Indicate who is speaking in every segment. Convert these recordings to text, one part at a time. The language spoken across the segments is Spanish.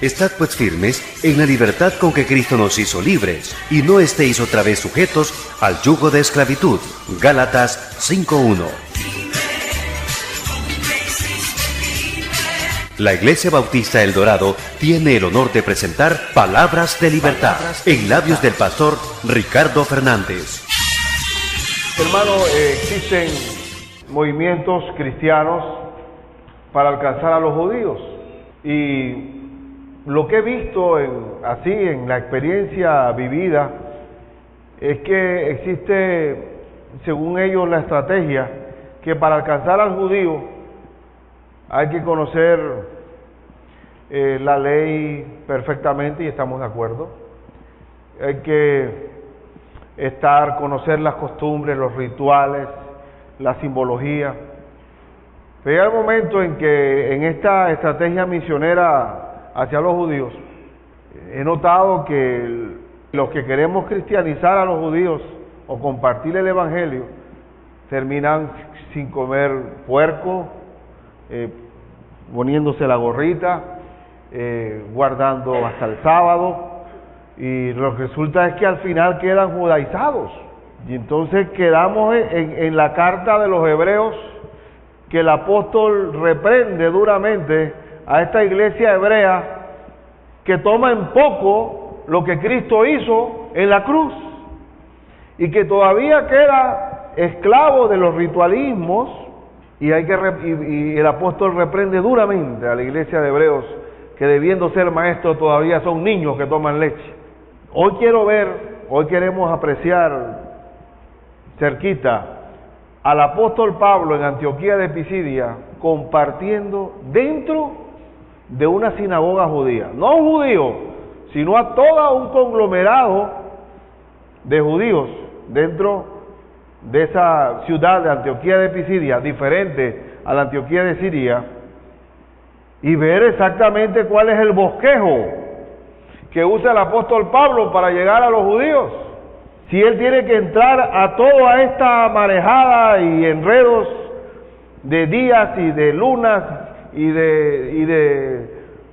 Speaker 1: Estad pues firmes en la libertad con que Cristo nos hizo libres, y no estéis otra vez sujetos al yugo de esclavitud. Gálatas 5:1. La Iglesia Bautista El Dorado tiene el honor de presentar Palabras de Libertad en labios del pastor Ricardo Fernández.
Speaker 2: Hermano, existen movimientos cristianos para alcanzar a los judíos, y lo que he visto en la experiencia vivida es que existe, según ellos, la estrategia que para alcanzar al judío hay que conocer la ley perfectamente, y estamos de acuerdo. Hay que conocer las costumbres, los rituales, la simbología. Pero llega el momento en que en esta estrategia misionera hacia los judíos, he notado que los que queremos cristianizar a los judíos o compartir el evangelio, terminan sin comer puerco, poniéndose la gorrita, guardando hasta el sábado, y lo que resulta es que al final quedan judaizados. Y entonces quedamos en la carta de los hebreos, que el apóstol reprende duramente a esta iglesia hebrea que toma en poco lo que Cristo hizo en la cruz, y que todavía queda esclavo de los ritualismos, y el apóstol reprende duramente a la iglesia de hebreos, que debiendo ser maestros todavía son niños que toman leche. Hoy queremos apreciar cerquita al apóstol Pablo en Antioquía de Pisidia compartiendo dentro de una sinagoga judía, no a un judío, sino a todo un conglomerado de judíos dentro de esa ciudad de Antioquía de Pisidia, diferente a la Antioquía de Siria, y ver exactamente cuál es el bosquejo que usa el apóstol Pablo para llegar a los judíos. Si él tiene que entrar a toda esta marejada y enredos de días y de lunas y de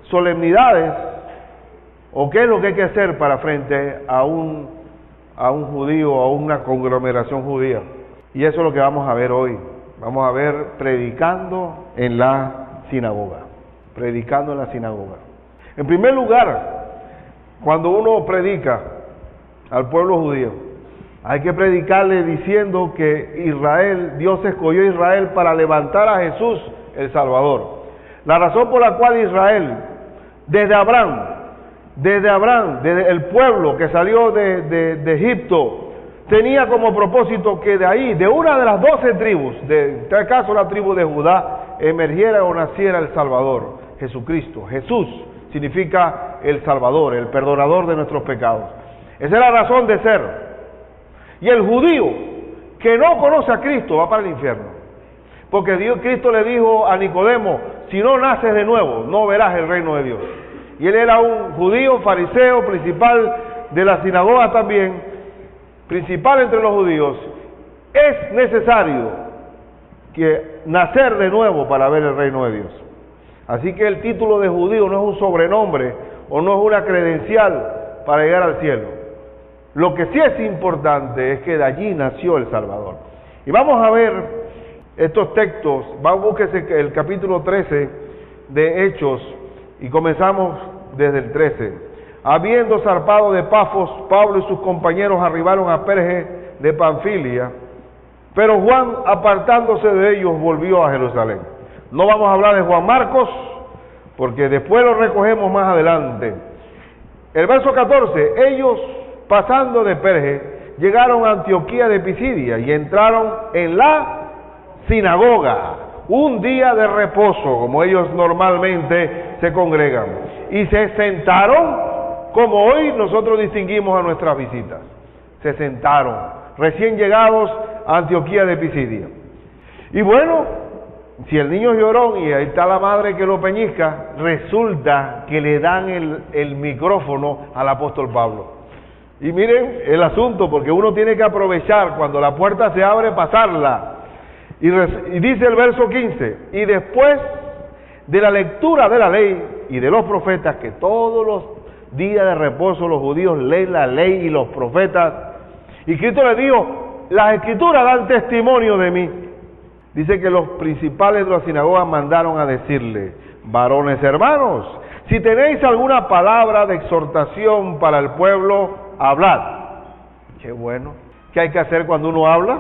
Speaker 2: solemnidades, o qué es lo que hay que hacer para frente a un judío, a una conglomeración judía. Y eso es lo que vamos a ver hoy. Vamos a ver predicando en la sinagoga. Predicando en la sinagoga. En primer lugar, cuando uno predica al pueblo judío, hay que predicarle diciendo que Dios escogió a Israel para levantar a Jesús el Salvador. La razón por la cual Israel, desde Abraham, desde el pueblo que salió de Egipto, tenía como propósito que de ahí, de una de las 12 tribus, en este caso la tribu de Judá, emergiera o naciera el Salvador, Jesucristo. Jesús significa el Salvador, el perdonador de nuestros pecados. Esa es la razón de ser. Y el judío que no conoce a Cristo va para el infierno. Porque Cristo le dijo a Nicodemo, si no naces de nuevo, no verás el reino de Dios. Y él era un judío, fariseo, principal de la sinagoga también, principal entre los judíos. Es necesario que nacer de nuevo para ver el reino de Dios. Así que el título de judío no es un sobrenombre o no es una credencial para llegar al cielo. Lo que sí es importante es que de allí nació el Salvador. Y vamos a ver estos textos. Búsquese el capítulo 13 de Hechos y comenzamos desde el 13. Habiendo zarpado de Pafos, Pablo y sus compañeros arribaron a Perge de Panfilia, pero Juan, apartándose de ellos, volvió a Jerusalén. No vamos a hablar de Juan Marcos, porque después lo recogemos más adelante. El verso 14, ellos pasando de Perge, llegaron a Antioquía de Pisidia y entraron en la sinagoga, un día de reposo, como ellos normalmente se congregan, y se sentaron, como hoy nosotros distinguimos a nuestras visitas. Se sentaron, recién llegados a Antioquía de Pisidia. Y bueno, si el niño es llorón y ahí está la madre que lo peñizca, resulta que le dan el micrófono al apóstol Pablo. Y miren el asunto, porque uno tiene que aprovechar cuando la puerta se abre, pasarla. Y dice el verso 15, y después de la lectura de la ley, y de los profetas, que todos los días de reposo los judíos leen la ley y los profetas. Y Cristo les dijo, las escrituras dan testimonio de mí. Dice que los principales de la sinagoga mandaron a decirle, varones hermanos, si tenéis alguna palabra de exhortación para el pueblo, hablad. Qué bueno. ¿Qué hay que hacer cuando uno habla?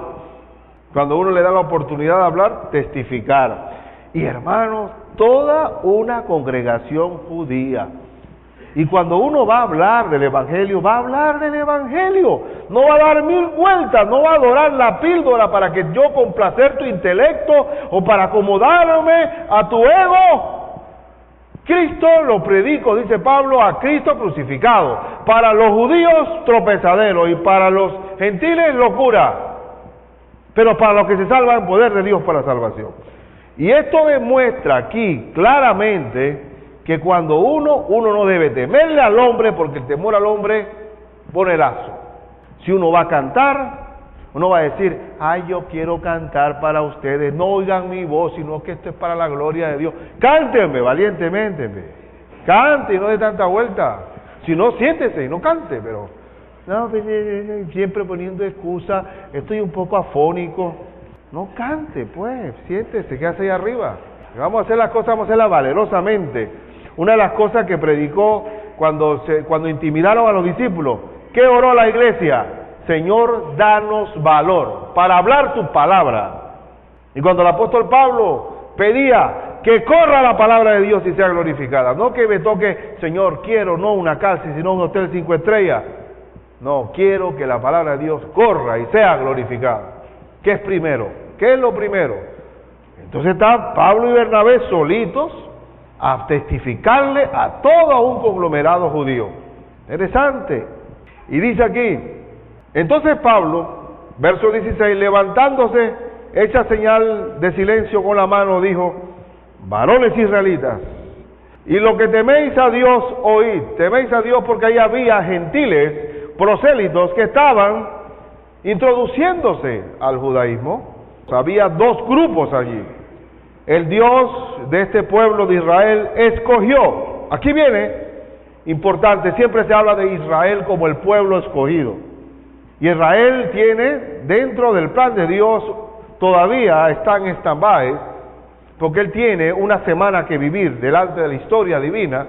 Speaker 2: Cuando uno le da la oportunidad de hablar, testificar. Y hermanos, toda una congregación judía. Y cuando uno va a hablar del Evangelio, va a hablar del Evangelio. No va a dar mil vueltas, no va a adorar la píldora para que yo complacer tu intelecto o para acomodarme a tu ego. Cristo lo predico, dice Pablo, a Cristo crucificado. Para los judíos, tropezadero, y para los gentiles, locura. Pero para los que se salvan, poder de Dios para salvación. Y esto demuestra aquí claramente que cuando uno no debe temerle al hombre, porque el temor al hombre pone lazo. Si uno va a cantar, uno va a decir, ay, yo quiero cantar para ustedes, no oigan mi voz, sino que esto es para la gloria de Dios. Cántenme valientemente, cante y no dé tanta vuelta. Si no, siéntese y no cante, pero no, siempre poniendo excusa, estoy un poco afónico. No cante, pues, siéntese, ¿qué hace ahí arriba? Vamos a hacer las cosas, vamos a hacerlas valerosamente. Una de las cosas que predicó cuando intimidaron a los discípulos, ¿qué oró la iglesia? Señor, danos valor para hablar tu palabra. Y cuando el apóstol Pablo pedía que corra la palabra de Dios y sea glorificada, no que me toque, Señor, quiero no una cárcel, sino un hotel 5 estrellas. No, quiero que la palabra de Dios corra y sea glorificada. ¿Qué es primero? ¿Qué es lo primero? Entonces están Pablo y Bernabé solitos a testificarle a todo un conglomerado judío. Interesante. Y dice aquí, entonces Pablo, verso 16, levantándose, hecha señal de silencio con la mano, dijo, varones israelitas, y lo que teméis a Dios, oíd. Teméis a Dios porque ahí había gentiles, prosélitos, que estaban introduciéndose al judaísmo. Había dos grupos allí. El Dios de este pueblo de Israel escogió. Aquí viene, importante, siempre se habla de Israel como el pueblo escogido. Y Israel tiene, dentro del plan de Dios, todavía está en stand-by, porque él tiene una semana que vivir delante de la historia divina,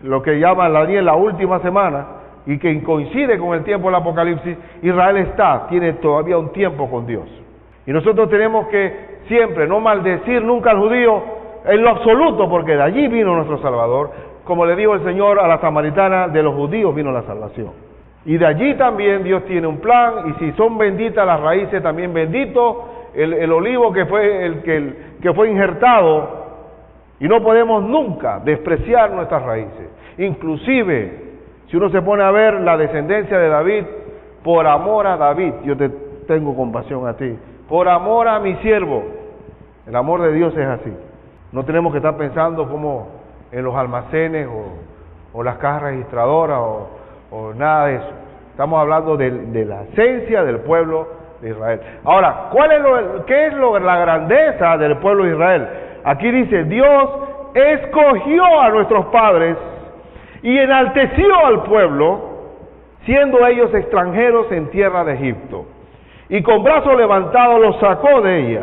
Speaker 2: lo que llaman la última semana, y que coincide con el tiempo del Apocalipsis. Israel tiene todavía un tiempo con Dios. Y nosotros tenemos que siempre no maldecir nunca al judío en lo absoluto, porque de allí vino nuestro Salvador. Como le dijo el Señor a la samaritana, de los judíos vino la salvación. Y de allí también Dios tiene un plan, y si son benditas las raíces, también bendito el olivo que fue injertado, y no podemos nunca despreciar nuestras raíces. Inclusive, si uno se pone a ver la descendencia de David, por amor a David, yo te tengo compasión a ti, por amor a mi siervo. El amor de Dios es así. No tenemos que estar pensando como en los almacenes o las cajas registradoras o nada de eso. Estamos hablando de la esencia del pueblo de Israel. Ahora, ¿qué es la grandeza del pueblo de Israel? Aquí dice, Dios escogió a nuestros padres y enalteció al pueblo, siendo ellos extranjeros en tierra de Egipto. Y con brazos levantados los sacó de ella.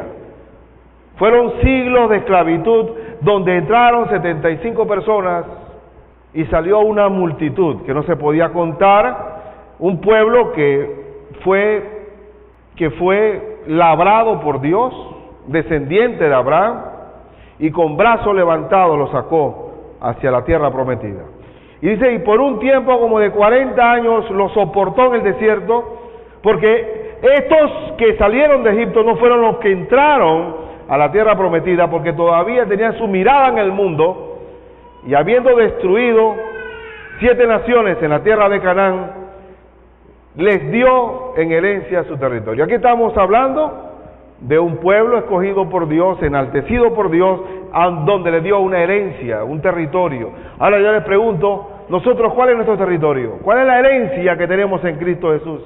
Speaker 2: Fueron siglos de esclavitud, donde entraron 75 personas y salió una multitud que no se podía contar, un pueblo que fue labrado por Dios, descendiente de Abraham, y con brazos levantados los sacó hacia la tierra prometida. Y dice, y por un tiempo como de 40 años los soportó en el desierto, porque estos que salieron de Egipto no fueron los que entraron a la tierra prometida, porque todavía tenían su mirada en el mundo, y habiendo destruido 7 naciones en la tierra de Canaán, les dio en herencia su territorio. Aquí estamos hablando de un pueblo escogido por Dios, enaltecido por Dios, donde le dio una herencia, un territorio. Ahora yo les pregunto, nosotros, ¿cuál es nuestro territorio? ¿Cuál es la herencia que tenemos en Cristo Jesús?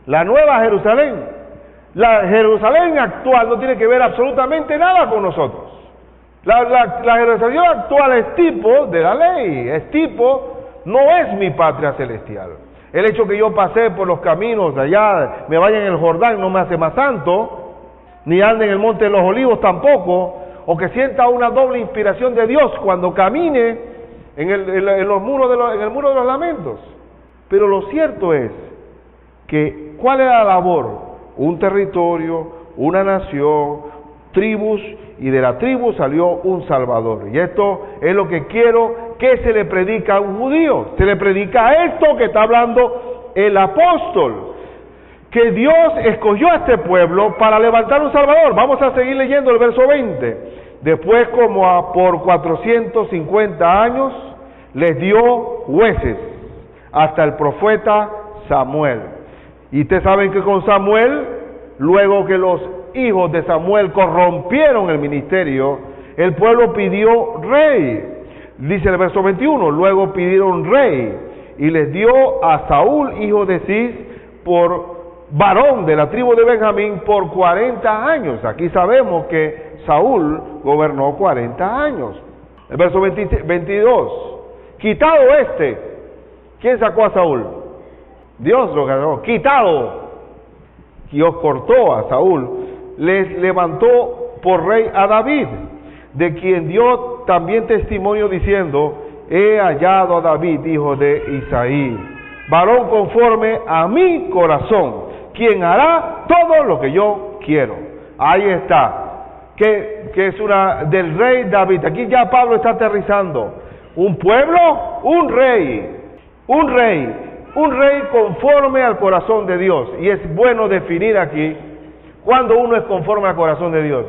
Speaker 2: La nueva Jerusalén. La Jerusalén actual no tiene que ver absolutamente nada con nosotros. La Jerusalén actual es tipo de la ley, es tipo, no es mi patria celestial. El hecho que yo pasé por los caminos de allá, me vaya en el Jordán, no me hace más santo, ni ande en el monte de los olivos tampoco, o que sienta una doble inspiración de Dios cuando camine en el muro de los lamentos. Pero lo cierto es que, ¿cuál era la labor? Un territorio, una nación, tribus, y de la tribu salió un Salvador. Y esto es lo que quiero que se le predica a un judío. Se le predica esto que está hablando el apóstol, que Dios escogió a este pueblo para levantar un Salvador. Vamos a seguir leyendo el verso 20. Después, por 450 años, les dio jueces hasta el profeta Samuel. Y ustedes saben que con Samuel, luego que los hijos de Samuel corrompieron el ministerio, el pueblo pidió rey. Dice el verso 21, luego pidieron rey y les dio a Saúl, hijo de Cis, por varón de la tribu de Benjamín por 40 años. Aquí sabemos que Saúl gobernó 40 años. El verso 22, quitado ¿quién sacó a Saúl? Dios lo ganó, quitado. Dios cortó a Saúl, les levantó por rey a David, de quien dio también testimonio diciendo, he hallado a David, hijo de Isaí, varón conforme a mi corazón, quien hará todo lo que yo quiero. Ahí está, que es una del rey David. Aquí ya Pablo está aterrizando. Un pueblo, un rey conforme al corazón de Dios. Y es bueno definir aquí cuando uno es conforme al corazón de Dios.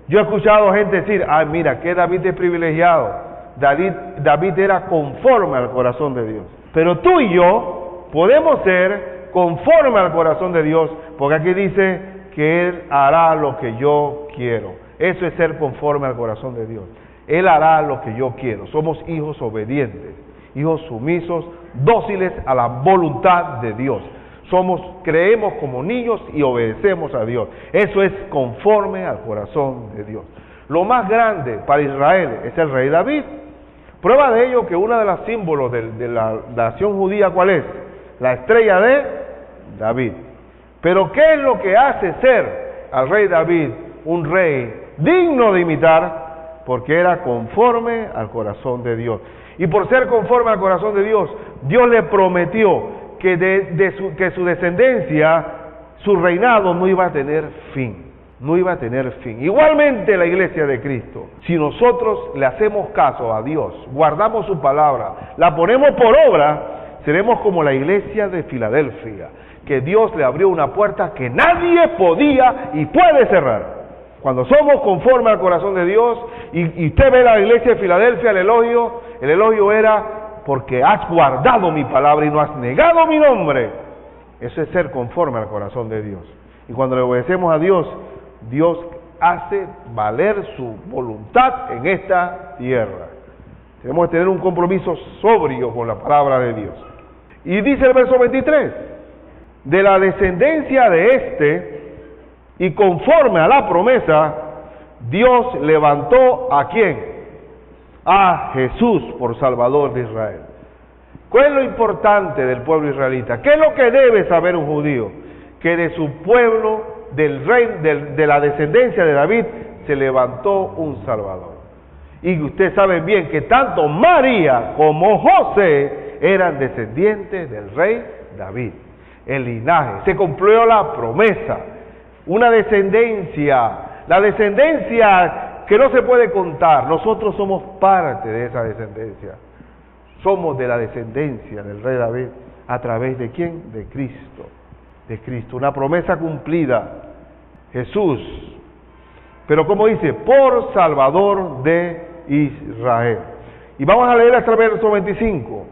Speaker 2: Yo he escuchado gente decir, mira, que David es privilegiado. David era conforme al corazón de Dios. Pero tú y yo podemos ser conforme al corazón de Dios, porque aquí dice que Él hará lo que yo quiero. Eso es ser conforme al corazón de Dios. Él hará lo que yo quiero. Somos hijos obedientes, hijos sumisos, dóciles a la voluntad de Dios. Creemos como niños y obedecemos a Dios. Eso es conforme al corazón de Dios. Lo más grande para Israel es el rey David. Prueba de ello que uno de los símbolos de la nación judía, ¿cuál es? La estrella de David. Pero ¿qué es lo que hace ser al rey David un rey digno de imitar? Porque era conforme al corazón de Dios. Y por ser conforme al corazón de Dios, Dios le prometió que que su descendencia, su reinado no iba a tener fin. No iba a tener fin. Igualmente la iglesia de Cristo, si nosotros le hacemos caso a Dios, guardamos su palabra, la ponemos por obra, seremos como la iglesia de Filadelfia, que Dios le abrió una puerta que nadie podía y puede cerrar. Cuando somos conformes al corazón de Dios, y usted ve la iglesia de Filadelfia, el elogio era, porque has guardado mi palabra y no has negado mi nombre. Eso es ser conforme al corazón de Dios. Y cuando le obedecemos a Dios, Dios hace valer su voluntad en esta tierra. Tenemos que tener un compromiso sobrio con la palabra de Dios. Y dice el verso 23, de la descendencia de y conforme a la promesa, Dios levantó ¿a quién? A Jesús por Salvador de Israel. ¿Cuál es lo importante del pueblo israelita? ¿Qué es lo que debe saber un judío? Que de su pueblo, del rey, de la descendencia de David, se levantó un Salvador. Y ustedes saben bien que tanto María como José eran descendientes del rey David. El linaje, se cumplió la promesa. Una descendencia, la descendencia que no se puede contar. Nosotros somos parte de esa descendencia. Somos de la descendencia del rey David. ¿A través de quién? De Cristo. De Cristo. Una promesa cumplida. Jesús. Pero como dice, por Salvador de Israel. Y vamos a leer hasta el verso 25.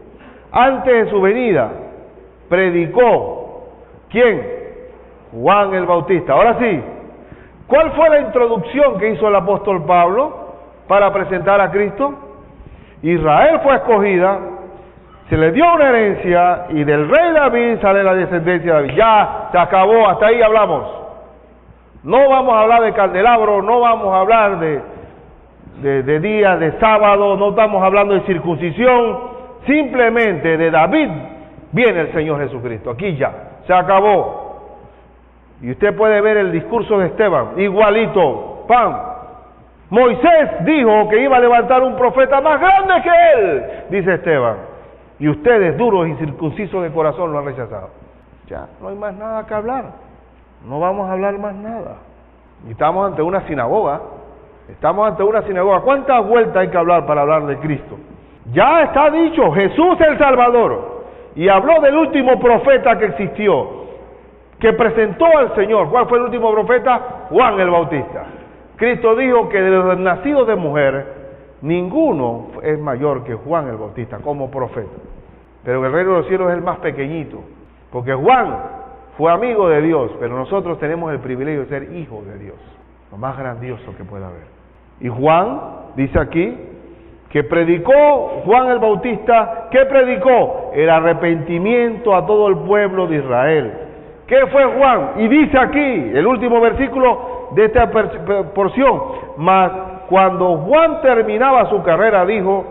Speaker 2: Antes de su venida, predicó. ¿Quién? Juan el Bautista. Ahora sí, ¿cuál fue la introducción que hizo el apóstol Pablo para presentar a Cristo? Israel fue escogida, se le dio una herencia y del rey David sale la descendencia de David. Ya, se acabó, hasta ahí hablamos. No vamos a hablar de candelabro, no vamos a hablar de día, de sábado, no estamos hablando de circuncisión, simplemente de David viene el Señor Jesucristo. Aquí ya, se acabó. Y usted puede ver el discurso de Esteban, igualito, ¡pam! Moisés dijo que iba a levantar un profeta más grande que él, dice Esteban. Y ustedes, duros y circuncisos de corazón, lo han rechazado. Ya, no hay más nada que hablar. No vamos a hablar más nada. Y estamos ante una sinagoga. Estamos ante una sinagoga. ¿Cuántas vueltas hay que hablar para hablar de Cristo? Ya está dicho, Jesús el Salvador. Y habló del último profeta que existió, que presentó al Señor. ¿Cuál fue el último profeta? Juan el Bautista. Cristo dijo que de los nacidos de mujer, ninguno es mayor que Juan el Bautista como profeta. Pero el reino de los cielos es el más pequeñito. Porque Juan fue amigo de Dios, pero nosotros tenemos el privilegio de ser hijos de Dios. Lo más grandioso que pueda haber. Y Juan, dice aquí, que predicó Juan el Bautista, ¿qué predicó? El arrepentimiento a todo el pueblo de Israel. ¿Qué fue Juan? Y dice aquí, el último versículo de esta porción, mas cuando Juan terminaba su carrera dijo,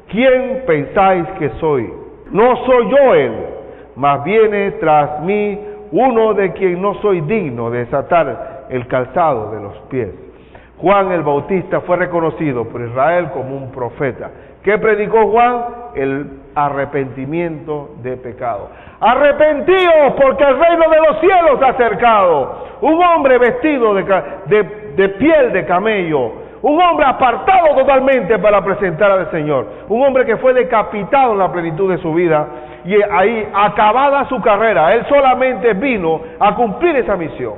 Speaker 2: ¿quién pensáis que soy? No soy yo él, mas viene tras mí uno de quien no soy digno de desatar el calzado de los pies. Juan el Bautista fue reconocido por Israel como un profeta. ¿Qué predicó Juan? El arrepentimiento de pecado. Arrepentíos porque el reino de los cielos se ha acercado. Un hombre vestido de piel de camello, un hombre apartado totalmente para presentar al Señor, un hombre que fue decapitado en la plenitud de su vida y ahí acabada su carrera, él solamente vino a cumplir esa misión.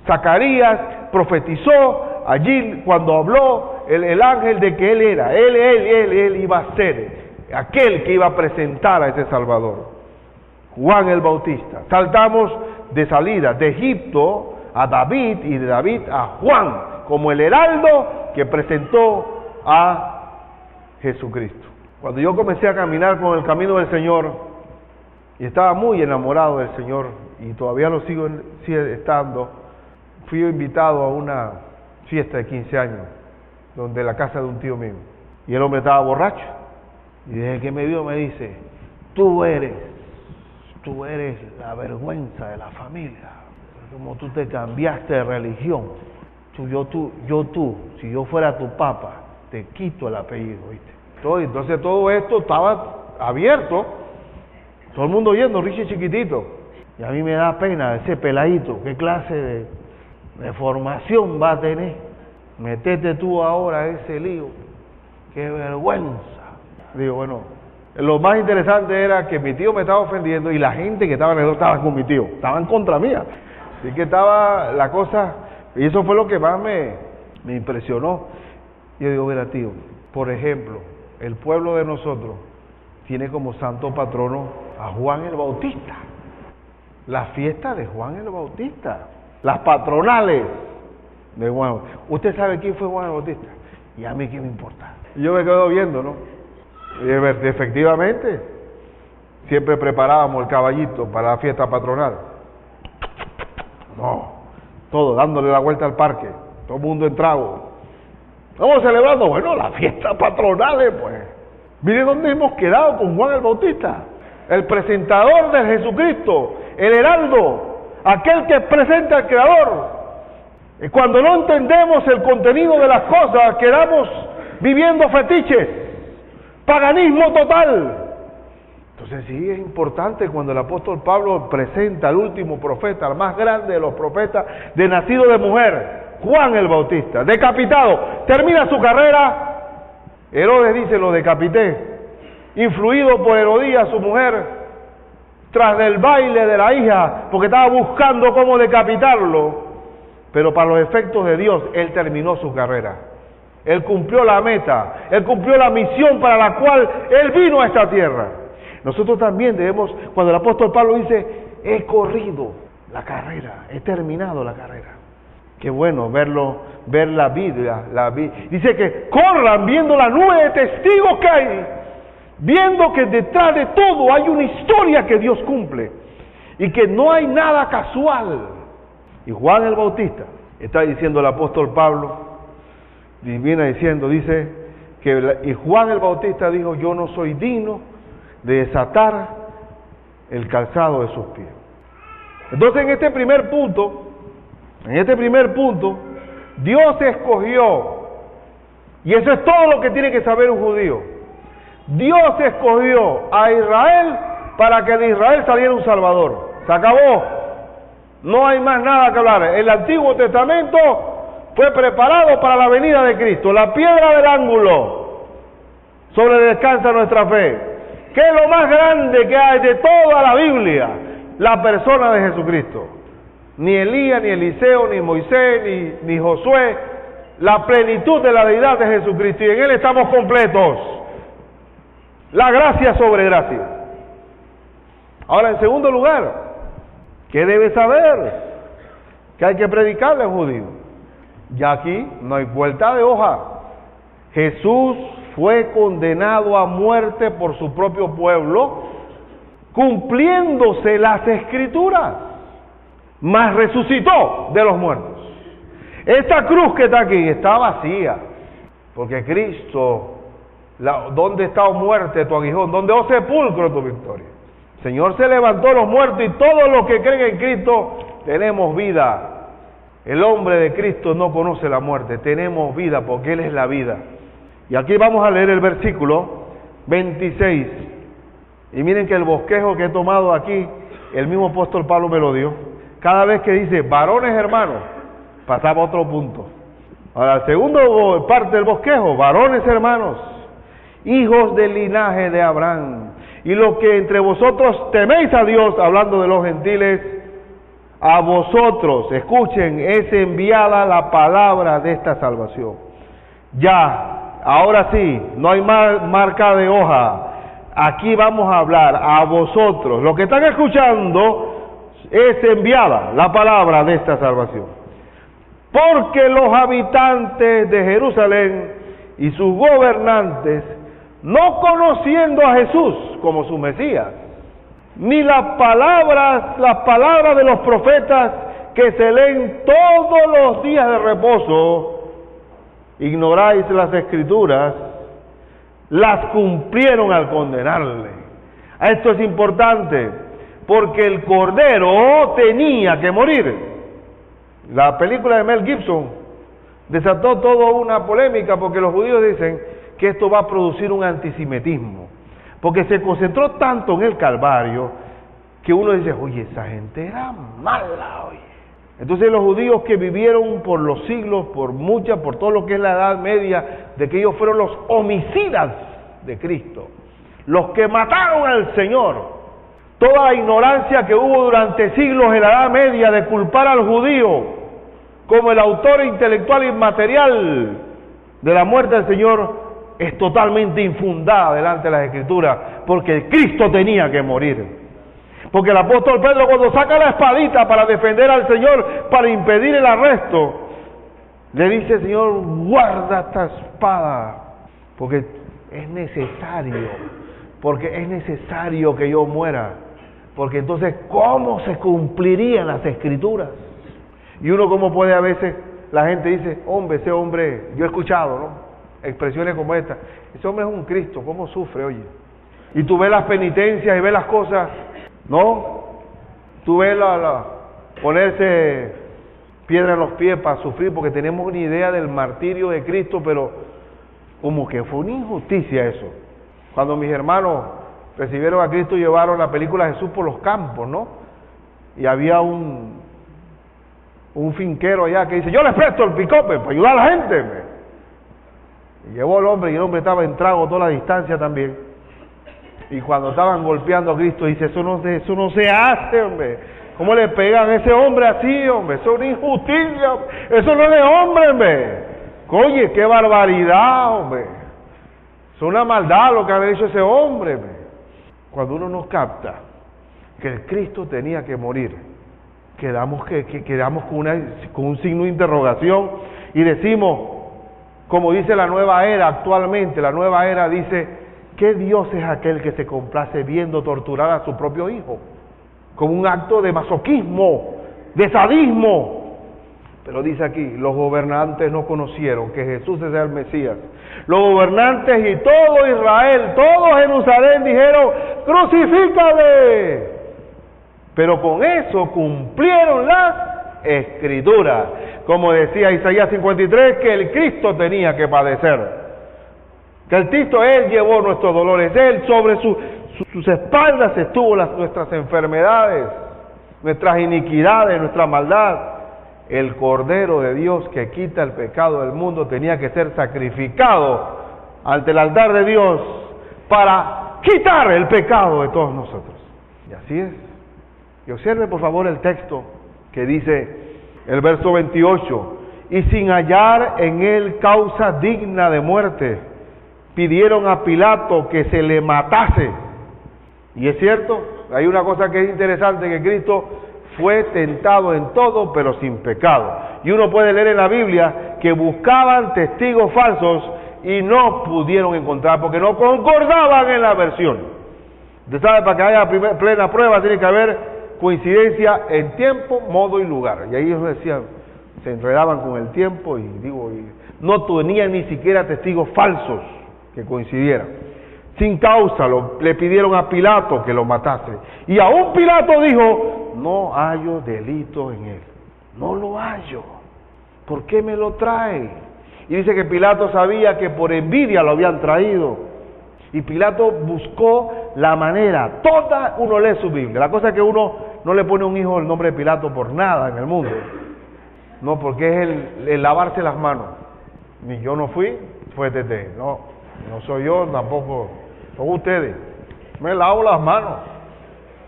Speaker 2: Zacarías profetizó allí cuando habló el ángel de que él era, él iba a ser aquel que iba a presentar a ese Salvador. Juan el Bautista. Saltamos de salida de Egipto a David y de David a Juan como el heraldo que presentó a Jesucristo. Cuando yo comencé a caminar con el camino del Señor y estaba muy enamorado del Señor y todavía lo sigo estando, fui invitado a una fiesta de 15 años donde la casa de un tío mío y el hombre estaba borracho y desde que me vio me dice, tú eres la vergüenza de la familia, como tú te cambiaste de religión, si yo fuera tu papá, te quito el apellido, ¿viste? Entonces todo esto estaba abierto, todo el mundo oyendo, Richie chiquitito, y a mí me da pena ese peladito, qué clase de formación va a tener, metete tú ahora a ese lío, qué vergüenza. Digo, bueno, lo más interesante era que mi tío me estaba ofendiendo y la gente que estaba alrededor estaba con mi tío, estaban contra mía. Así que estaba la cosa, y eso fue lo que más me impresionó. Yo digo, mira tío, por ejemplo, el pueblo de nosotros tiene como santo patrono a Juan el Bautista. La fiesta de Juan el Bautista, las patronales de Juan. ¿Usted sabe quién fue Juan el Bautista? Y a mí qué me importa. Y yo me quedo viendo, ¿no? Y efectivamente, siempre preparábamos el caballito para la fiesta patronal. No, todo dándole la vuelta al parque, todo el mundo en trago. ¿Estamos celebrando? Bueno, las fiestas patronales, pues. Mire dónde hemos quedado con Juan el Bautista, el presentador de Jesucristo, el heraldo, aquel que presenta al Creador. Y cuando no entendemos el contenido de las cosas, quedamos viviendo fetiches. Paganismo total. Entonces sí es importante cuando el apóstol Pablo presenta al último profeta, al más grande de los profetas, de nacido de mujer, Juan el Bautista, decapitado, termina su carrera, Herodes dice, lo decapité, influido por Herodías, su mujer, tras del baile de la hija, porque estaba buscando cómo decapitarlo, pero para los efectos de Dios, él terminó su carrera. Él cumplió la meta, Él cumplió la misión para la cual Él vino a esta tierra. Nosotros también debemos, cuando el apóstol Pablo dice, he corrido la carrera, he terminado la carrera. Qué bueno ver la vida. Dice que corran viendo la nube de testigos que hay, viendo que detrás de todo hay una historia que Dios cumple y que no hay nada casual. Y Juan el Bautista, está diciendo el apóstol Pablo, Y viene diciendo, dice, y Juan el Bautista dijo, yo no soy digno de desatar el calzado de sus pies. Entonces en este primer punto, Dios escogió, y eso es todo lo que tiene que saber un judío. Dios escogió a Israel para que de Israel saliera un Salvador. Se acabó. No hay más nada que hablar. El Antiguo Testamento fue preparado para la venida de Cristo, la piedra del ángulo sobre descansa nuestra fe. ¿Qué es lo más grande que hay de toda la Biblia? La persona de Jesucristo. Ni Elías, ni Eliseo, ni Moisés, ni Josué. La plenitud de la deidad de Jesucristo. Y en Él estamos completos. La gracia sobre gracia. Ahora, en segundo lugar, ¿qué debe saber? Que hay que predicarle a un judío. Ya aquí no hay vuelta de hoja. Jesús fue condenado a muerte por su propio pueblo, cumpliéndose las Escrituras, mas resucitó de los muertos. Esta cruz que está aquí está vacía, porque Cristo, ¿dónde está, oh muerte, tu aguijón? ¿Dónde, oh sepulcro, tu victoria? El Señor se levantó de los muertos y todos los que creen en Cristo tenemos vida. El hombre de Cristo no conoce la muerte, tenemos vida porque Él es la vida. Y aquí vamos a leer el versículo 26. Y miren que el bosquejo que he tomado aquí, el mismo apóstol Pablo me lo dio. Cada vez que dice, varones hermanos, pasaba a otro punto. Ahora, la segunda parte del bosquejo, varones hermanos, hijos del linaje de Abraham, y los que entre vosotros teméis a Dios, hablando de los gentiles, a vosotros, escuchen, es enviada la palabra de esta salvación. Ya, ahora sí, no hay más marca de hoja. Aquí vamos a hablar a vosotros. Los que están escuchando, es enviada la palabra de esta salvación. Porque los habitantes de Jerusalén y sus gobernantes, no conociendo a Jesús como su Mesías, ni las palabras de los profetas que se leen todos los días de reposo, ignoráis las Escrituras, las cumplieron al condenarle. Esto es importante, porque el Cordero tenía que morir. La película de Mel Gibson desató toda una polémica, porque los judíos dicen que esto va a producir un antisemitismo, porque se concentró tanto en el Calvario, que uno dice, oye, esa gente era mala, oye. Entonces los judíos que vivieron por los siglos, por todo lo que es la Edad Media, de que ellos fueron los homicidas de Cristo, los que mataron al Señor, toda la ignorancia que hubo durante siglos en la Edad Media de culpar al judío como el autor intelectual inmaterial de la muerte del Señor, es totalmente infundada delante de las Escrituras, porque Cristo tenía que morir. Porque el apóstol Pedro, cuando saca la espadita para defender al Señor, para impedir el arresto, le dice, Señor, guarda esta espada, porque es necesario que yo muera, porque entonces, ¿cómo se cumplirían las Escrituras? Y uno, como puede a veces, la gente dice, hombre, ese hombre, yo he escuchado, ¿no?, expresiones como esta, ese hombre es un Cristo, ¿cómo sufre, oye? Y tú ves las penitencias y ves las cosas, ¿no? Tú ves ponerse piedra en los pies para sufrir, porque tenemos una idea del martirio de Cristo, pero como que fue una injusticia eso. Cuando mis hermanos recibieron a Cristo, llevaron la película Jesús por los campos, ¿no? Y había un finquero allá que dice, yo les presto el pick-up para ayudar a la gente. Y llevó al hombre, y el hombre estaba en trago toda la distancia también. Y cuando estaban golpeando a Cristo, dice, eso no se hace, hombre. ¿Cómo le pegan a ese hombre así, hombre? Eso es una injusticia, eso no es de hombre, hombre. Oye, qué barbaridad, hombre. Es una maldad lo que ha hecho ese hombre, hombre. Cuando uno nos capta que el Cristo tenía que morir, quedamos con un signo de interrogación y decimos, como dice la nueva era actualmente, la nueva era dice, ¿qué Dios es aquel que se complace viendo torturar a su propio hijo? Como un acto de masoquismo, de sadismo. Pero dice aquí, los gobernantes no conocieron que Jesús es el Mesías. Los gobernantes y todo Israel, todo Jerusalén dijeron, ¡crucifícale! Pero con eso cumplieron las Escrituras. Como decía Isaías 53, que el Cristo tenía que padecer. Que el Cristo, Él llevó nuestros dolores. Él sobre sus espaldas estuvo nuestras enfermedades, nuestras iniquidades, nuestra maldad. El Cordero de Dios que quita el pecado del mundo tenía que ser sacrificado ante el altar de Dios para quitar el pecado de todos nosotros. Y así es. Y observe por favor el texto que dice el verso 28, y sin hallar en él causa digna de muerte, pidieron a Pilato que se le matase. Y es cierto, hay una cosa que es interesante, que Cristo fue tentado en todo, pero sin pecado. Y uno puede leer en la Biblia que buscaban testigos falsos y no pudieron encontrar, porque no concordaban en la versión. Usted sabe, para que haya plena prueba tiene que haber coincidencia en tiempo, modo y lugar. Y ahí ellos decían, se enredaban con el tiempo y no tenían ni siquiera testigos falsos que coincidieran. Sin causa le pidieron a Pilato que lo matase. Y aún Pilato dijo, no hallo delito en él. No lo hallo. ¿Por qué me lo trae? Y dice que Pilato sabía que por envidia lo habían traído. Y Pilato buscó la manera. Uno lee su Biblia. La cosa es que uno no le pone a un hijo el nombre de Pilato por nada en el mundo. No, porque es el lavarse las manos. Ni yo no fui, fue Tete. No soy yo, tampoco son ustedes. Me lavo las manos.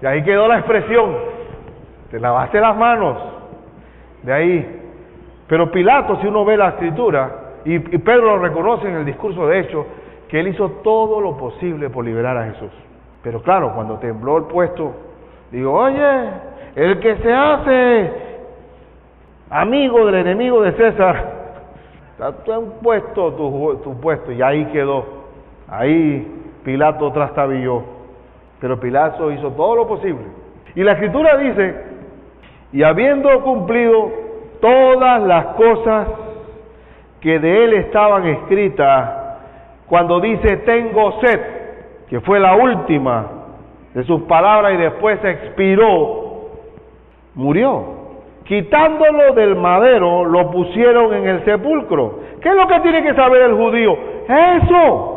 Speaker 2: Y ahí quedó la expresión. Te lavaste las manos. De ahí. Pero Pilato, si uno ve la escritura, y Pedro lo reconoce en el discurso de Hechos, que él hizo todo lo posible por liberar a Jesús. Pero claro, cuando tembló el puesto, digo, oye, el que se hace amigo del enemigo de César, está en puesto, tu puesto, y ahí quedó. Ahí Pilato trastabilló. Pero Pilato hizo todo lo posible. Y la escritura dice, y habiendo cumplido todas las cosas que de él estaban escritas, cuando dice tengo sed, que fue la última de sus palabras y después expiró, murió. Quitándolo del madero, lo pusieron en el sepulcro. ¿Qué es lo que tiene que saber el judío? Eso.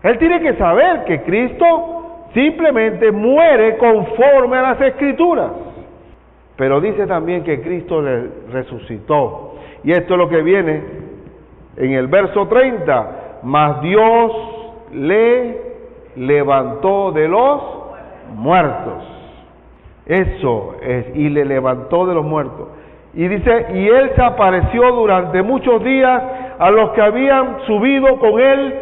Speaker 2: Él tiene que saber que Cristo simplemente muere conforme a las Escrituras. Pero dice también que Cristo le resucitó. Y esto es lo que viene en el verso 30. Mas Dios le levantó de los muertos. Eso es, y le levantó de los muertos. Y dice, y él se apareció durante muchos días a los que habían subido con él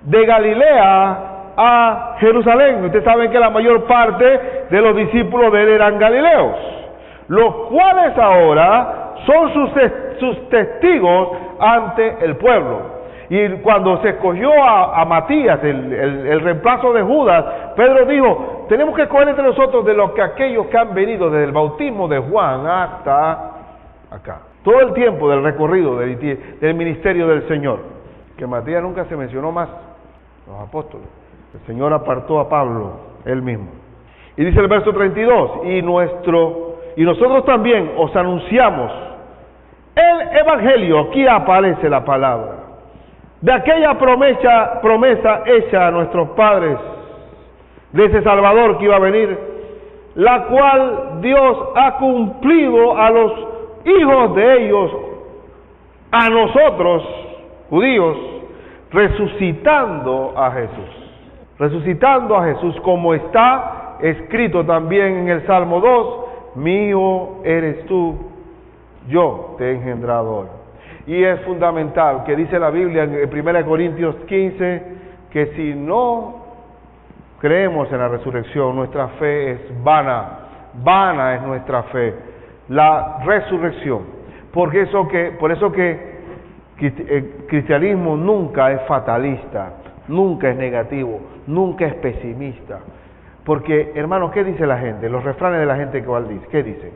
Speaker 2: de Galilea a Jerusalén. Ustedes saben que la mayor parte de los discípulos de él eran galileos, los cuales ahora son sus testigos ante el pueblo. Y cuando se escogió a Matías, el reemplazo de Judas, Pedro dijo, tenemos que escoger entre nosotros de los que aquellos que han venido desde el bautismo de Juan hasta acá. Todo el tiempo del recorrido del ministerio del Señor. Que Matías nunca se mencionó más, los apóstoles. El Señor apartó a Pablo, él mismo. Y dice el verso 32, y nosotros también os anunciamos el evangelio, aquí aparece la palabra, de aquella promesa hecha a nuestros padres, de ese Salvador que iba a venir, la cual Dios ha cumplido a los hijos de ellos, a nosotros, judíos, resucitando a Jesús, como está escrito también en el Salmo 2, mío eres tú, yo te he engendrado hoy. Y es fundamental que dice la Biblia en 1 Corintios 15, que si no creemos en la resurrección, nuestra fe es vana es nuestra fe, la resurrección. Por eso que el cristianismo nunca es fatalista, nunca es negativo, nunca es pesimista. Porque, hermanos, ¿qué dice la gente? Los refranes de la gente que dice, ¿qué dice?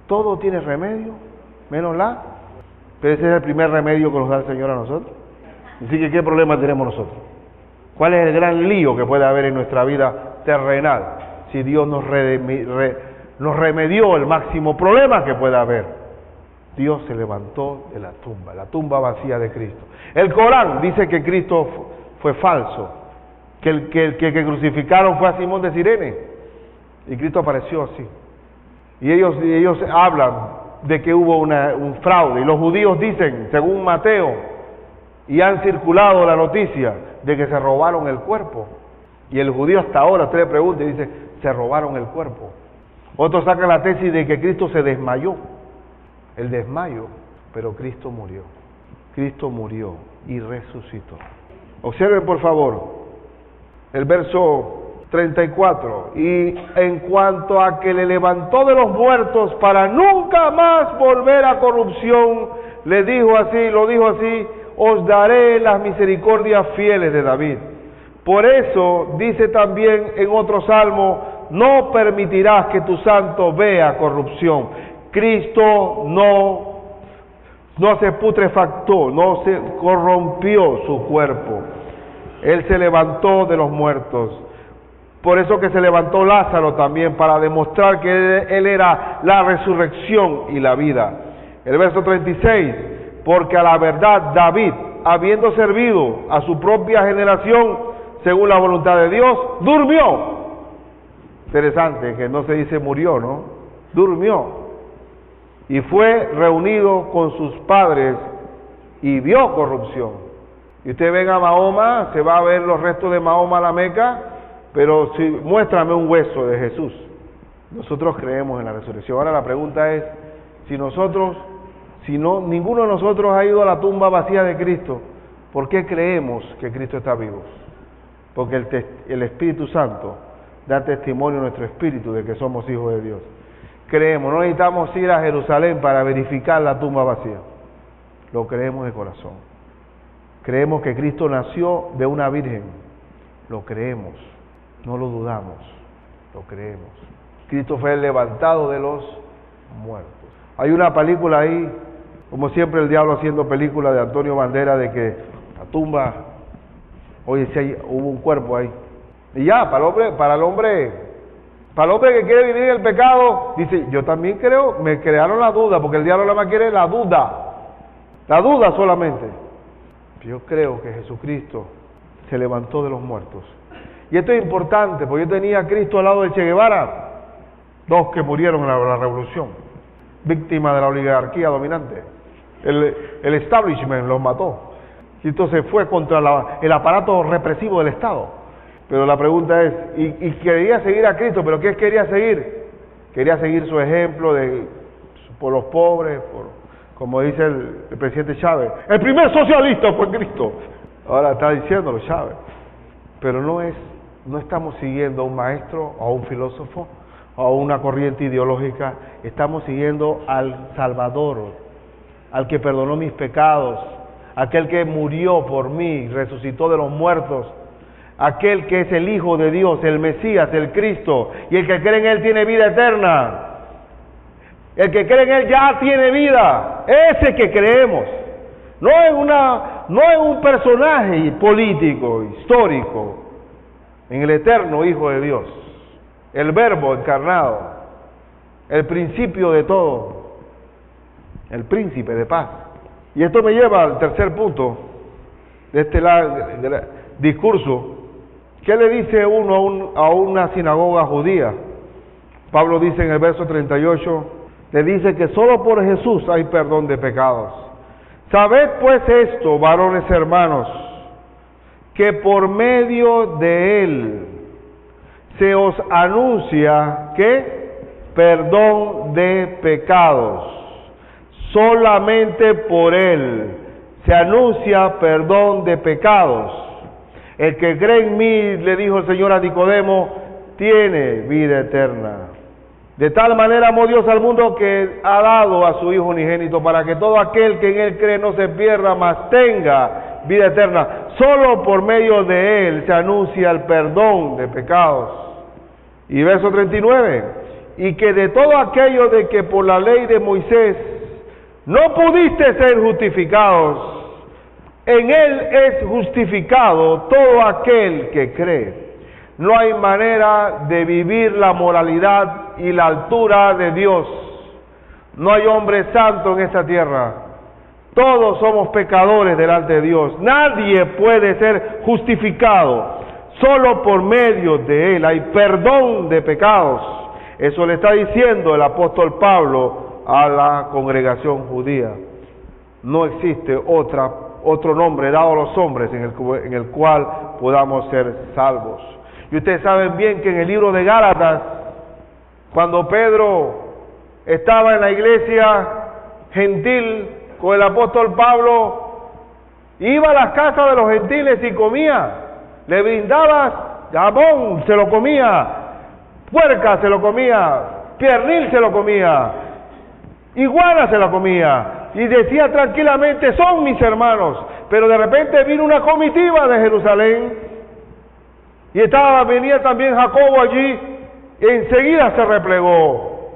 Speaker 2: ¿Todo tiene remedio? menos la. Pero ese es el primer remedio que nos da el Señor a nosotros. Así que, ¿qué problema tenemos nosotros? ¿Cuál es el gran lío que puede haber en nuestra vida terrenal si Dios nos remedió el máximo problema que pueda haber? Dios se levantó de la tumba vacía de Cristo. El Corán dice que Cristo fue falso, que el que crucificaron fue a Simón de Cirene, y Cristo apareció así. Y ellos hablan de que hubo un fraude, y los judíos dicen, según Mateo, y han circulado la noticia de que se robaron el cuerpo. Y el judío hasta ahora, usted le pregunta y dice, se robaron el cuerpo. Otros sacan la tesis de que Cristo se desmayó, el desmayo, pero Cristo murió. Cristo murió y resucitó. Observen por favor el verso 34. Y en cuanto a que le levantó de los muertos para nunca más volver a corrupción, le dijo así, lo dijo así: os daré las misericordias fieles de David. Por eso dice también en otro salmo: no permitirás que tu santo vea corrupción. Cristo no se putrefactó, no se corrompió su cuerpo. Él se levantó de los muertos. Por eso que se levantó Lázaro también, para demostrar que Él era la resurrección y la vida. El verso 36, porque a la verdad David, habiendo servido a su propia generación, según la voluntad de Dios, durmió. Interesante que no se dice murió, ¿no? Durmió. Y fue reunido con sus padres y vio corrupción. Y usted ven a Mahoma, se va a ver los restos de Mahoma a la Meca, pero si muéstrame un hueso de Jesús. Nosotros creemos en la resurrección. Ahora la pregunta es, si ninguno de nosotros ha ido a la tumba vacía de Cristo, ¿por qué creemos que Cristo está vivo? Porque el Espíritu Santo da testimonio a nuestro espíritu de que somos hijos de Dios. Creemos, no necesitamos ir a Jerusalén para verificar la tumba vacía. Lo creemos de corazón. Creemos que Cristo nació de una virgen. Lo creemos, no lo dudamos, lo creemos. Cristo fue levantado de los muertos. Hay una película ahí, como siempre el diablo haciendo película, de Antonio Banderas, de que la tumba, oye, si hubo un cuerpo ahí. Y ya, para el hombre que quiere vivir en el pecado, dice, yo también creo, me crearon la duda, porque el diablo nada más quiere la duda solamente. Yo creo que Jesucristo se levantó de los muertos. Y esto es importante, porque yo tenía a Cristo al lado de Che Guevara, dos que murieron en la revolución, víctimas de la oligarquía dominante. El establishment los mató. Y entonces fue contra el aparato represivo del Estado. Pero la pregunta es, y quería seguir a Cristo, ¿pero qué quería seguir? Quería seguir su ejemplo por los pobres, como dice el presidente Chávez. El primer socialista fue Cristo. Ahora está diciéndolo Chávez. Pero no estamos siguiendo a un maestro, o a un filósofo, o a una corriente ideológica. Estamos siguiendo al Salvador, al que perdonó mis pecados, aquel que murió por mí, resucitó de los muertos, aquel que es el Hijo de Dios, el Mesías, el Cristo, y el que cree en Él tiene vida eterna. El que cree en Él ya tiene vida, ese que creemos, no en un personaje político, histórico, en el eterno Hijo de Dios, el Verbo encarnado, el principio de todo, el príncipe de paz. Y esto me lleva al tercer punto de este discurso. ¿Qué le dice uno a una sinagoga judía? Pablo dice en el verso 38, le dice que solo por Jesús hay perdón de pecados. Sabed pues esto, varones hermanos, que por medio de Él se os anuncia, ¿qué? Perdón de pecados. Solamente por Él se anuncia perdón de pecados. El que cree en mí, le dijo el Señor a Nicodemo, tiene vida eterna. De tal manera amó Dios al mundo que ha dado a su Hijo unigénito, para que todo aquel que en Él cree no se pierda, mas tenga vida eterna. Solo por medio de Él se anuncia el perdón de pecados. Y verso 39, y que de todo aquello de que por la ley de Moisés No pudiste ser justificados. En Él es justificado todo aquel que cree. No hay manera de vivir la moralidad y la altura de Dios. No hay hombre santo en esta tierra. Todos somos pecadores delante de Dios. Nadie puede ser justificado. Solo por medio de Él hay perdón de pecados. Eso le está diciendo el apóstol Pablo a la congregación judía. No existe otro nombre dado a los hombres en el cual podamos ser salvos. Y ustedes saben bien que en el libro de Gálatas, cuando Pedro estaba en la iglesia gentil con el apóstol Pablo, iba a las casas de los gentiles y comía. Le brindaba jamón, se lo comía, puerca se lo comía, piernil se lo comía, iguana se la comía, y decía tranquilamente, son mis hermanos. Pero de repente vino una comitiva de Jerusalén, y venía también Jacobo allí, y enseguida se replegó,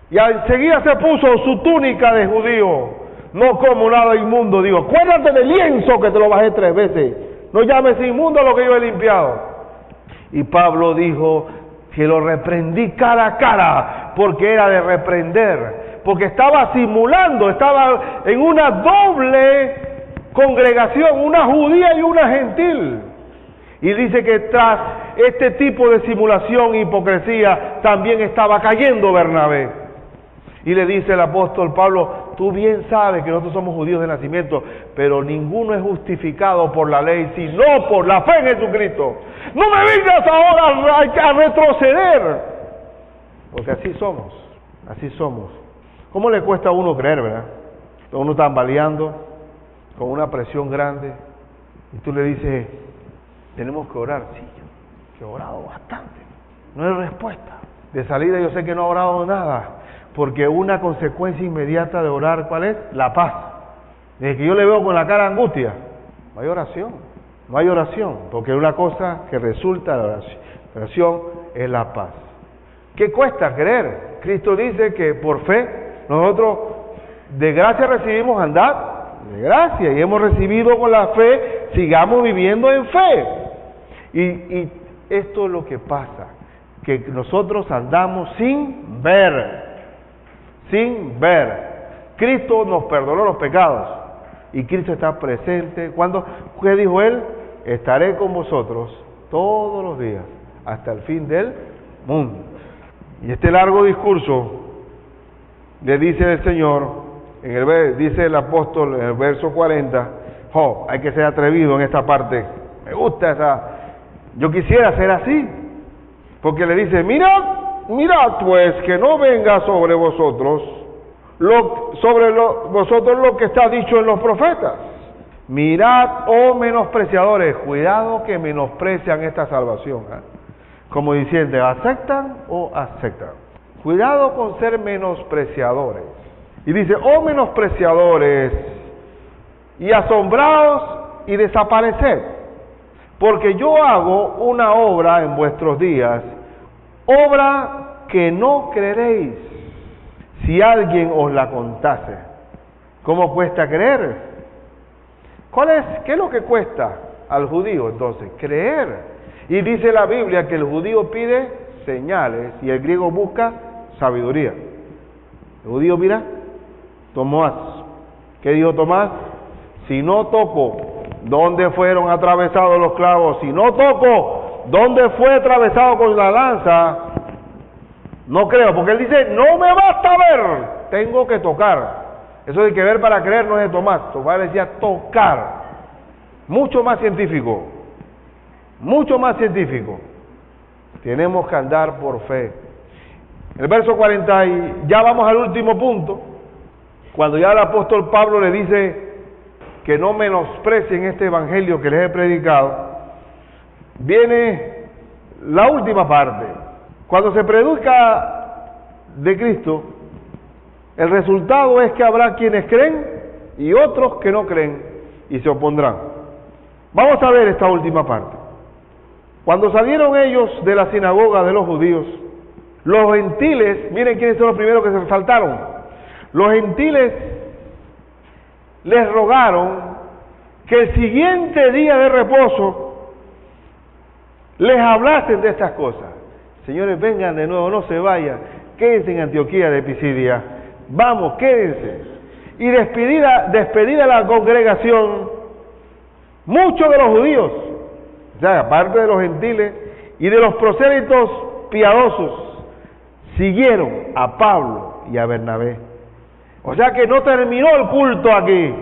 Speaker 2: y enseguida se puso su túnica de judío. No como nada inmundo, digo, acuérdate del lienzo que te lo bajé 3 veces, no llames inmundo a lo que yo he limpiado. Y Pablo dijo que lo reprendí cara a cara, porque era de reprender, porque estaba simulando, estaba en una doble congregación, una judía y una gentil. Y dice que tras este tipo de simulación e hipocresía también estaba cayendo Bernabé. Y le dice el apóstol Pablo, tú bien sabes que nosotros somos judíos de nacimiento, pero ninguno es justificado por la ley, sino por la fe en Jesucristo. No me vengas ahora a retroceder, porque así somos. ¿Cómo le cuesta a uno creer, verdad? Uno está tambaleando, con una presión grande, y tú le dices, tenemos que orar. Sí, yo he orado bastante, no hay respuesta. De salida yo sé que no he orado nada, porque una consecuencia inmediata de orar, ¿cuál es? La paz. Desde que yo le veo con la cara angustia, no hay oración, porque una cosa que resulta de la oración es la paz. ¿Qué cuesta creer? Cristo dice que por fe nosotros de gracia recibimos andar, de gracia, y hemos recibido con la fe, sigamos viviendo en fe. Y esto es lo que pasa, que nosotros andamos sin ver. Cristo nos perdonó los pecados y Cristo está presente. ¿Qué dijo Él? Estaré con vosotros todos los días hasta el fin del mundo. Y este largo discurso le dice el Señor, dice el apóstol en el verso 40, hay que ser atrevido en esta parte. Me gusta esa. Yo quisiera ser así, porque le dice, mirad pues que no venga sobre vosotros vosotros lo que está dicho en los profetas. Mirad, oh menospreciadores, cuidado que menosprecian esta salvación, como diciendo, ¿aceptan o aceptan? Cuidado con ser menospreciadores. Y dice, oh menospreciadores, y asombraos y desapareced, porque yo hago una obra en vuestros días, obra que no creeréis, si alguien os la contase. ¿Cómo cuesta creer? ¿Qué es lo que cuesta al judío entonces? Creer. Y dice la Biblia que el judío pide señales y el griego busca sabiduría. El judío mira, Tomás. ¿Qué dijo Tomás? Si no toco, ¿dónde fueron atravesados los clavos? Si no toco, ¿dónde fue atravesado con la lanza? No creo, porque él dice, no me basta ver, tengo que tocar. Eso de que ver para creer no es de Tomás. Tomás decía tocar. Mucho más científico. Tenemos que andar por fe. El verso 40, y ya vamos al último punto, cuando ya el apóstol Pablo le dice que no menosprecien este evangelio que les he predicado, viene la última parte. Cuando se predica de Cristo, el resultado es que habrá quienes creen y otros que no creen y se opondrán. Vamos a ver esta última parte. Cuando salieron ellos de la sinagoga de los judíos, los gentiles, miren quiénes son los primeros que se saltaron. Los gentiles les rogaron que el siguiente día de reposo les hablasen de estas cosas. Señores, vengan de nuevo, no se vayan, quédense en Antioquía de Pisidia, vamos, quédense. Y despedida la congregación, muchos de los judíos, o sea, aparte de los gentiles y de los prosélitos piadosos, siguieron a Pablo y a Bernabé. O sea que no terminó el culto aquí.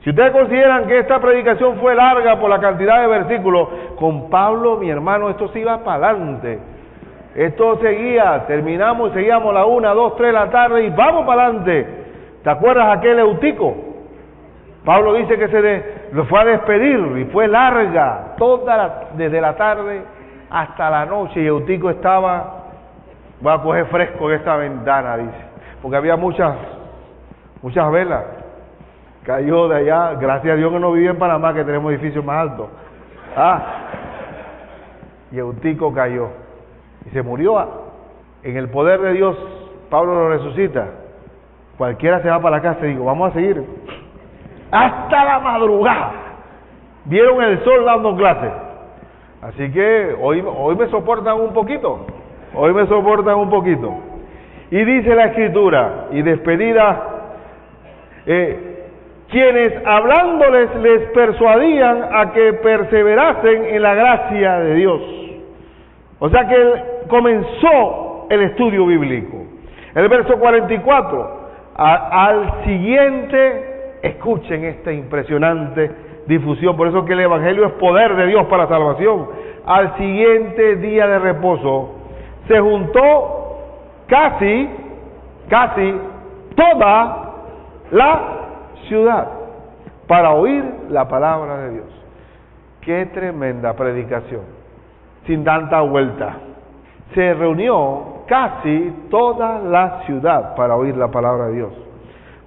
Speaker 2: Si ustedes consideran que esta predicación fue larga por la cantidad de versículos, con Pablo, mi hermano, esto se iba para adelante. Esto seguía, terminamos y seguíamos a la 1, 2, 3 de la tarde y vamos para adelante. ¿Te acuerdas aquel Eutico? Pablo dice que lo fue a despedir y fue larga, desde la tarde hasta la noche, y Eutico estaba, voy a coger fresco en esta ventana, dice, porque había muchas velas. Cayó de allá, gracias a Dios que no vivía en Panamá, que tenemos edificios más altos. Y Eutico cayó y se murió. En el poder de Dios, Pablo lo resucita. Cualquiera se va para la casa y digo, vamos a seguir hasta la madrugada. Vieron el sol dando clases. Así que hoy me soportan un poquito. Y dice la Escritura, y despedida, quienes hablándoles les persuadían a que perseverasen en la gracia de Dios. O sea que comenzó el estudio bíblico. El verso 44, al siguiente, escuchen esta impresionante difusión, por eso que el Evangelio es poder de Dios para salvación. Al siguiente día de reposo, se juntó casi toda la ciudad para oír la palabra de Dios. Qué tremenda predicación, sin tanta vuelta. Se reunió casi toda la ciudad para oír la palabra de Dios.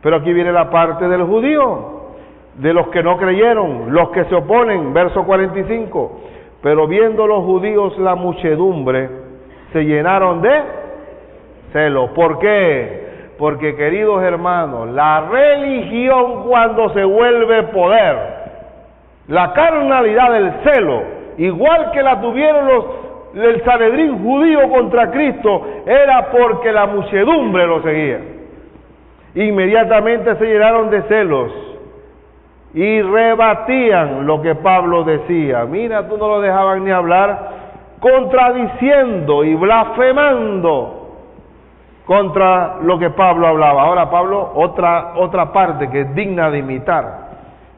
Speaker 2: Pero aquí viene la parte del judío, de los que no creyeron, los que se oponen, verso 45. Pero viendo los judíos la muchedumbre, se llenaron de celo. ¿Por qué? Porque, queridos hermanos, la religión, cuando se vuelve poder, la carnalidad del celo, igual que la tuvieron el Sanedrín judío contra Cristo, era porque la muchedumbre lo seguía. Inmediatamente se llenaron de celos y rebatían lo que Pablo decía. Mira, tú no lo dejaban ni hablar, contradiciendo y blasfemando contra lo que Pablo hablaba. Ahora Pablo, otra parte que es digna de imitar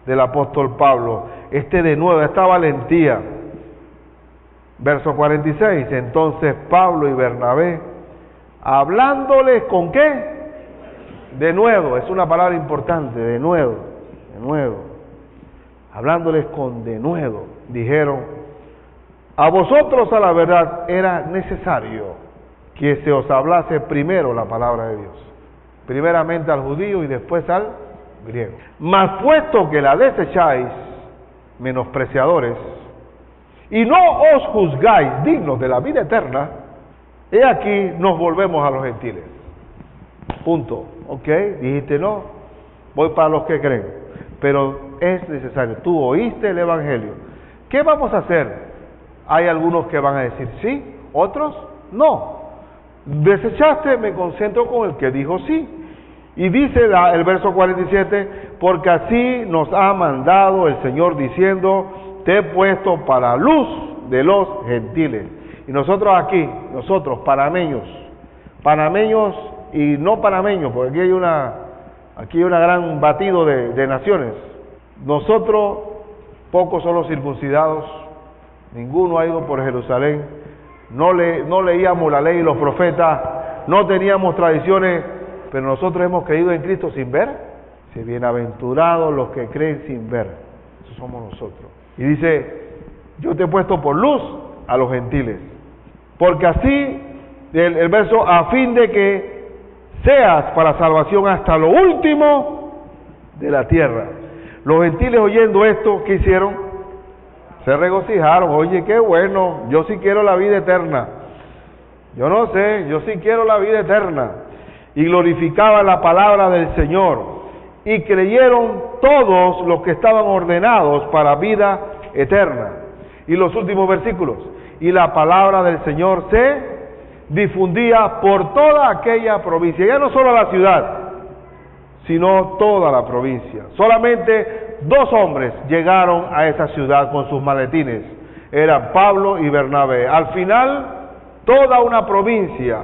Speaker 2: del apóstol Pablo, de nuevo, esta valentía. Verso 46, entonces Pablo y Bernabé, hablándoles con qué? De nuevo, es una palabra importante, de nuevo, hablándoles con de nuevo, dijeron, a vosotros a la verdad era necesario que se os hablase primero la palabra de Dios, primeramente al judío y después al griego. Mas puesto que la desecháis, menospreciadores, y no os juzgáis dignos de la vida eterna, he aquí nos volvemos a los gentiles. Punto. Ok, dijiste no, voy para los que creen, pero es necesario. Tú oíste el Evangelio. ¿Qué vamos a hacer? Hay algunos que van a decir sí, otros no. Desechaste, me concentro con el que dijo sí. Y dice el verso 47, porque así nos ha mandado el Señor diciendo, te he puesto para luz de los gentiles. Y nosotros aquí, panameños y no panameños, porque aquí hay una gran batido de naciones. Nosotros, pocos son los circuncidados, ninguno ha ido por Jerusalén, no leíamos la ley y los profetas, no teníamos tradiciones, pero nosotros hemos creído en Cristo sin ver. Si bienaventurados los que creen sin ver, esos somos nosotros. Y dice, yo te he puesto por luz a los gentiles, porque así, el verso, a fin de que seas para salvación hasta lo último de la tierra. Los gentiles, oyendo esto, ¿qué hicieron? Se regocijaron. Oye, qué bueno, yo sí quiero la vida eterna. Yo no sé, yo sí quiero la vida eterna. y glorificaban la palabra del Señor, y creyeron todos los que estaban ordenados para vida eterna. Y los últimos versículos, y la palabra del Señor se difundía por toda aquella provincia, ya no solo la ciudad, sino toda la provincia. Solamente 2 hombres llegaron a esa ciudad con sus maletines, eran Pablo y Bernabé. Al final, toda una provincia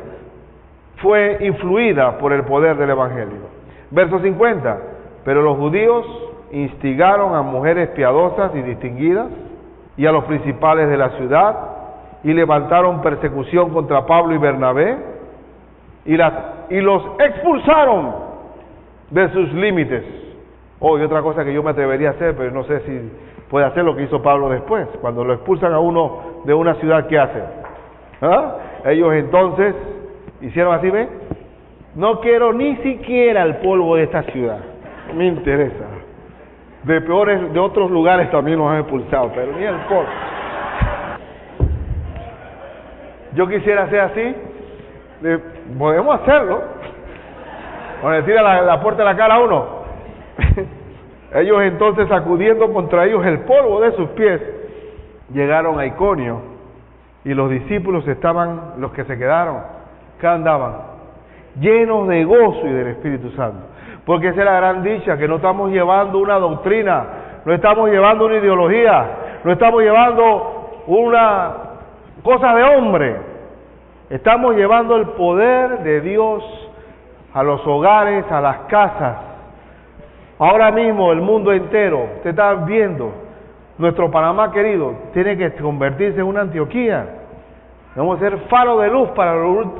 Speaker 2: fue influida por el poder del Evangelio. Verso 50, pero los judíos instigaron a mujeres piadosas y distinguidas y a los principales de la ciudad, y levantaron persecución contra Pablo y Bernabé, y los expulsaron de sus límites. Y otra cosa que yo me atrevería a hacer, pero no sé si puede hacer lo que hizo Pablo después. Cuando lo expulsan a uno de una ciudad, ¿qué hacen? Ellos entonces hicieron así, ¿ve? No quiero ni siquiera el polvo de esta ciudad, no me interesa. De otros lugares también nos han expulsado, pero ni el polvo. Yo quisiera hacer así, podemos hacerlo, o le tira la puerta a la cara a uno. Ellos entonces, sacudiendo contra ellos el polvo de sus pies, llegaron a Iconio, y los discípulos estaban, los que se quedaron, que andaban llenos de gozo y del Espíritu Santo, porque esa es la gran dicha, que no estamos llevando una doctrina, no estamos llevando una ideología, no estamos llevando una cosa de hombre, estamos llevando el poder de Dios a los hogares, a las casas. Ahora mismo el mundo entero, usted está viendo, nuestro Panamá querido tiene que convertirse en una Antioquía. Vamos a ser faro de luz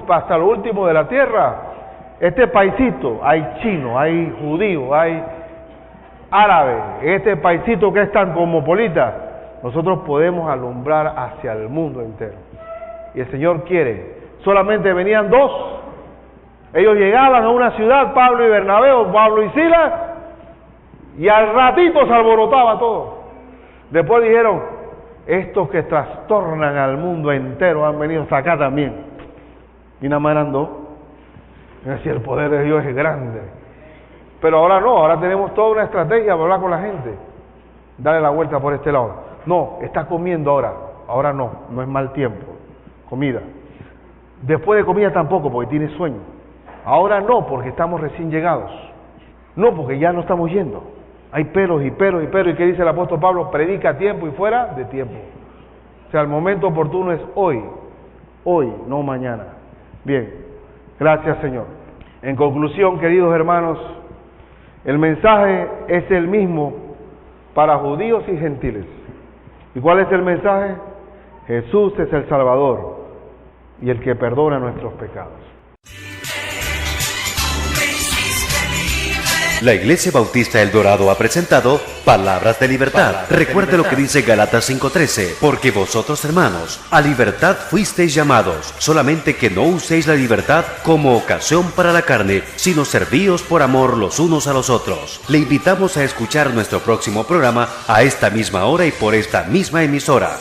Speaker 2: hasta lo último de la tierra. Este paisito, hay chino, hay judío, hay árabe, este paisito que es tan cosmopolita, nosotros podemos alumbrar hacia el mundo entero. Y el Señor quiere. Solamente venían 2. Ellos llegaban a una ciudad, Pablo y Bernabé, o Pablo y Silas, y al ratito se alborotaba todo. Después dijeron, estos que trastornan al mundo entero han venido hasta acá también. Y nada más eran 2. Es decir, el poder de Dios es grande. Pero ahora no, ahora tenemos toda una estrategia para hablar con la gente. Dale la vuelta por este lado. No, está comiendo ahora. Ahora no es mal tiempo. Comida. Después de comida tampoco, porque tiene sueño. Ahora no, porque estamos recién llegados. No, porque ya no estamos yendo. Hay peros y peros y peros. ¿Y qué dice el apóstol Pablo? Predica a tiempo y fuera de tiempo. O sea, el momento oportuno es hoy. Hoy, no mañana. Bien, gracias Señor. En conclusión, queridos hermanos, el mensaje es el mismo para judíos y gentiles. ¿Y cuál es el mensaje? Jesús es el Salvador y el que perdona nuestros pecados.
Speaker 1: La Iglesia Bautista El Dorado ha presentado Palabras de Libertad. Recuerde lo que dice Gálatas 5:13, porque vosotros, hermanos, a libertad fuisteis llamados, solamente que no uséis la libertad como ocasión para la carne, sino servíos por amor los unos a los otros. Le invitamos a escuchar nuestro próximo programa a esta misma hora y por esta misma emisora.